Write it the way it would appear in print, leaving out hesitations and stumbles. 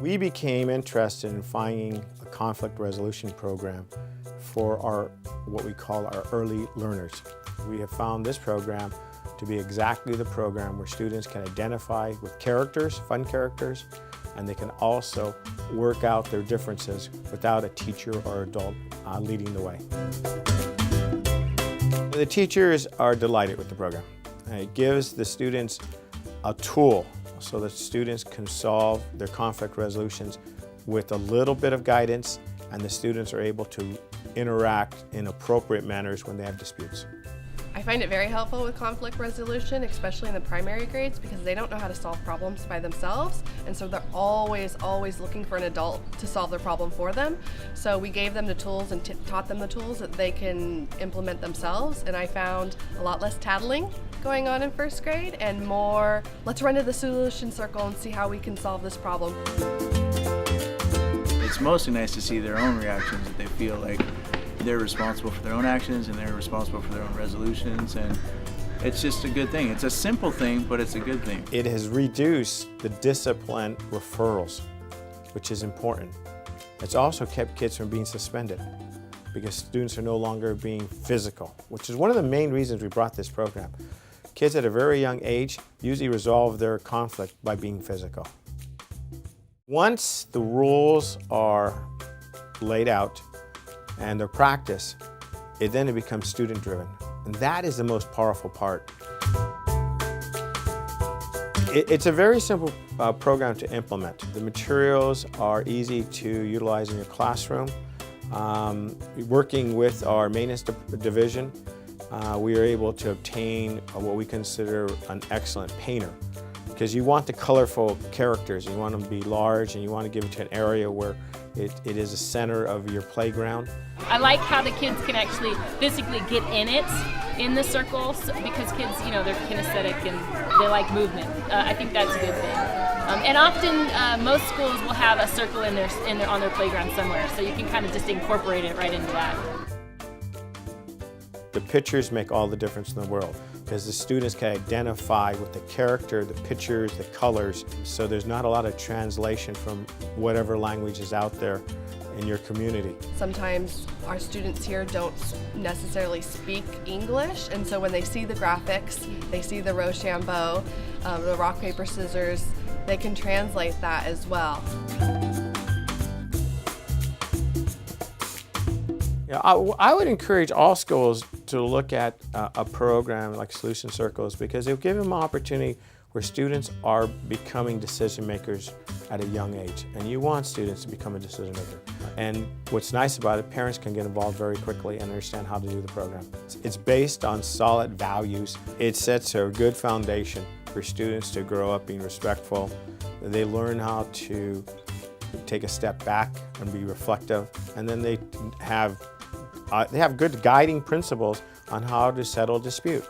We became interested in finding a conflict resolution program for what we call our early learners. We have found this program to be exactly the program where students can identify with characters, fun characters, and they can also work out their differences without a teacher or adult leading the way. The teachers are delighted with the program. It gives the students a tool so that students can solve their conflict resolutions with a little bit of guidance, and the students are able to interact in appropriate manners when they have disputes. I find it very helpful with conflict resolution, especially in the primary grades, because they don't know how to solve problems by themselves, and so they're always looking for an adult to solve their problem for them. So we gave them the tools and taught them the tools that they can implement themselves, and I found a lot less tattling going on in first grade and more, let's run to the solution circle and see how we can solve this problem. It's mostly nice to see their own reactions, that they feel like they're responsible for their own actions and they're responsible for their own resolutions, and it's just a good thing. It's a simple thing, but it's a good thing. It has reduced the discipline referrals, which is important. It's also kept kids from being suspended because students are no longer being physical, which is one of the main reasons we brought this program. Kids at a very young age usually resolve their conflict by being physical. Once the rules are laid out and they're practiced, it becomes student-driven. And that is the most powerful part. It's a very simple program to implement. The materials are easy to utilize in your classroom. Working with our maintenance division, we are able to obtain what we consider an excellent painter, because you want the colorful characters. You want them to be large, and you want to give it to an area where it is a center of your playground. I like how the kids can actually physically get in it, in the circles, because kids, they're kinesthetic and they like movement. I think that's a good thing. And often, most schools will have a circle on their playground somewhere, so you can kind of just incorporate it right into that. The pictures make all the difference in the world, because the students can identify with the character, the pictures, the colors, so there's not a lot of translation from whatever language is out there in your community. Sometimes our students here don't necessarily speak English, and so when they see the graphics, they see the Rochambeau, the rock, paper, scissors, they can translate that as well. Yeah, I would encourage all schools to look at a program like Solution Circles, because it'll give them an opportunity where students are becoming decision makers at a young age, and you want students to become a decision maker. And what's nice about it, parents can get involved very quickly and understand how to do the program. It's based on solid values. It sets a good foundation for students to grow up being respectful. They learn how to take a step back and be reflective, and then they have good guiding principles on how to settle dispute.